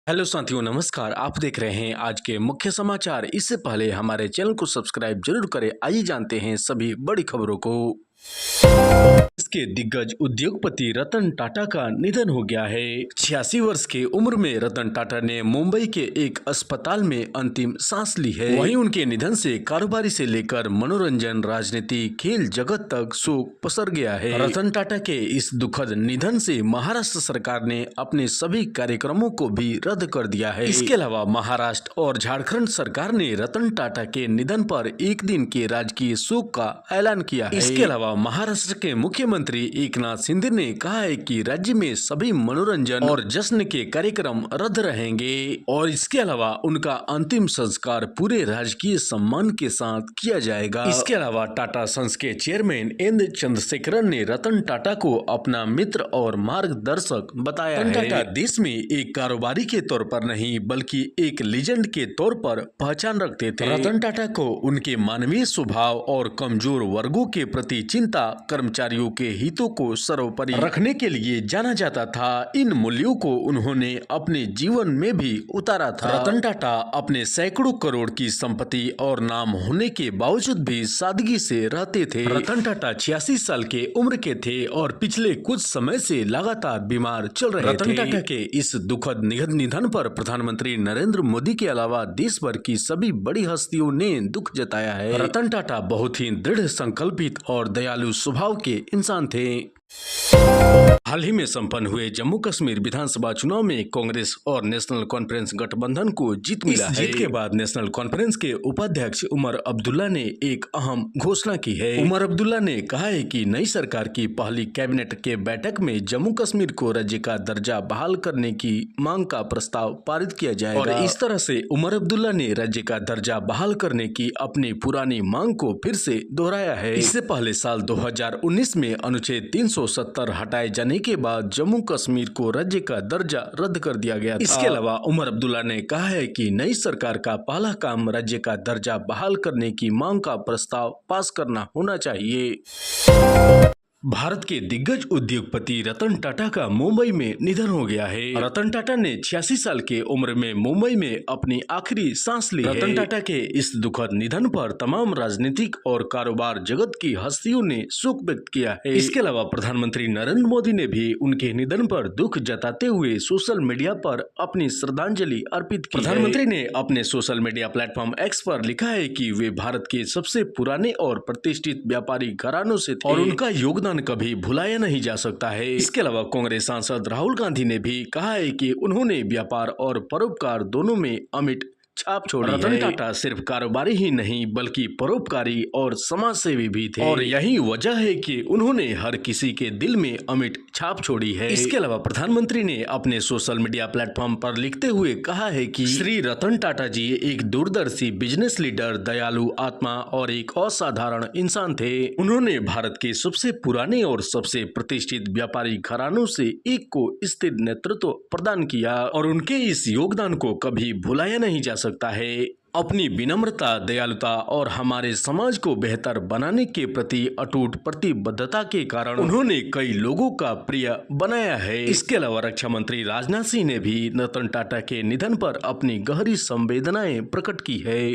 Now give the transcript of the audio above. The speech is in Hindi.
हेलो साथियों, नमस्कार। आप देख रहे हैं आज के मुख्य समाचार। इससे पहले हमारे चैनल को सब्सक्राइब जरूर करें। आइए जानते हैं सभी बड़ी खबरों को। इसके दिग्गज उद्योगपति रतन टाटा का निधन हो गया है। 86 वर्ष की उम्र में रतन टाटा ने मुंबई के एक अस्पताल में अंतिम सांस ली है। वहीं उनके निधन से कारोबारी से लेकर मनोरंजन, राजनीति, खेल जगत तक शोक पसर गया है। रतन टाटा के इस दुखद निधन से महाराष्ट्र सरकार ने अपने सभी कार्यक्रमों को भी रद्द कर दिया है। इसके अलावा महाराष्ट्र और झारखंड सरकार ने रतन टाटा के निधन पर एक दिन के राजकीय शोक का ऐलान किया है। इसके अलावा महाराष्ट्र के मुख्यमंत्री एकनाथ शिंदे ने कहा है कि राज्य में सभी मनोरंजन और जश्न के कार्यक्रम रद्द रहेंगे और इसके अलावा उनका अंतिम संस्कार पूरे राजकीय सम्मान के साथ किया जाएगा। इसके अलावा टाटा सन्स के चेयरमैन एन चंद्रशेखरन ने रतन टाटा को अपना मित्र और मार्गदर्शक बताया है। टाटा देश में एक कारोबारी के तौर पर नहीं बल्कि एक लीजेंड के तौर पर पहचान रखते थे। रतन टाटा को उनके मानवीय स्वभाव और कमजोर वर्गों के प्रति चिंता, कर्मचारियों के हितों को सर्वोपरि रखने के लिए जाना जाता था। इन मूल्यों को उन्होंने अपने जीवन में भी उतारा था। रतन टाटा अपने सैकड़ों करोड़ की संपत्ति और नाम होने के बावजूद भी सादगी से रहते थे। रतन टाटा 86 साल के उम्र के थे और पिछले कुछ समय से लगातार बीमार चल रहे थे। रतन टाटा के इस दुखद निधन पर प्रधानमंत्री नरेंद्र मोदी के अलावा देश भर की सभी बड़ी हस्तियों ने दुख जताया है। रतन टाटा बहुत ही दृढ़ संकल्पित और दयालु स्वभाव के इंसान थे। हाल ही में संपन्न हुए जम्मू कश्मीर विधानसभा चुनाव में कांग्रेस और नेशनल कॉन्फ्रेंस गठबंधन को जीत मिला है। जीत के बाद नेशनल कॉन्फ्रेंस के उपाध्यक्ष उमर अब्दुल्ला ने एक अहम घोषणा की है। उमर अब्दुल्ला ने कहा है कि नई सरकार की पहली कैबिनेट के बैठक में जम्मू कश्मीर को राज्य का दर्जा बहाल करने की मांग का प्रस्ताव पारित किया जाएगा और इस तरह से उमर अब्दुल्ला ने राज्य का दर्जा बहाल करने की अपनी पुरानी मांग को फिर से दोहराया है। इससे पहले साल 2019 में अनुच्छेद 370 हटाए जाने के बाद जम्मू कश्मीर को राज्य का दर्जा रद्द कर दिया गया था। इसके अलावा उमर अब्दुल्ला ने कहा है कि नई सरकार का पहला काम राज्य का दर्जा बहाल करने की मांग का प्रस्ताव पास करना होना चाहिए। भारत के दिग्गज उद्योगपति रतन टाटा का मुंबई में निधन हो गया है। रतन टाटा ने 86 साल के उम्र में मुंबई में अपनी आखिरी सांस ली है। रतन टाटा के इस दुखद निधन पर तमाम राजनीतिक और कारोबार जगत की हस्तियों ने शोक व्यक्त किया है। इसके अलावा प्रधानमंत्री नरेंद्र मोदी ने भी उनके निधन पर दुख जताते हुए सोशल मीडिया पर अपनी श्रद्धांजलि अर्पित की। प्रधानमंत्री ने अपने सोशल मीडिया प्लेटफॉर्म एक्स पर लिखा है कि वे भारत के सबसे पुराने और प्रतिष्ठित व्यापारी घरानों से थे और उनका योगदान कभी भुलाया नहीं जा सकता है। इसके अलावा कांग्रेस सांसद राहुल गांधी ने भी कहा है कि उन्होंने व्यापार और परोपकार दोनों में अमिट छाप छोड़ी है। रतन टाटा सिर्फ कारोबारी ही नहीं बल्कि परोपकारी और समाज सेवी भी थे और यही वजह है कि उन्होंने हर किसी के दिल में अमिट छाप छोड़ी है। इसके अलावा प्रधानमंत्री ने अपने सोशल मीडिया प्लेटफॉर्म पर लिखते हुए कहा है कि श्री रतन टाटा जी एक दूरदर्शी बिजनेस लीडर, दयालु आत्मा और एक असाधारण इंसान थे। उन्होंने भारत के सबसे पुराने और सबसे प्रतिष्ठित व्यापारी घरानों से एक को स्थिर नेतृत्व प्रदान किया और उनके इस योगदान को कभी भुलाया नहीं जा सकता है। अपनी विनम्रता, दयालुता और हमारे समाज को बेहतर बनाने के प्रति अटूट प्रतिबद्धता के कारण उन्होंने कई लोगों का प्रिय बनाया है। इसके अलावा रक्षा मंत्री राजनाथ सिंह ने भी रतन टाटा के निधन पर अपनी गहरी संवेदनाएं प्रकट की है।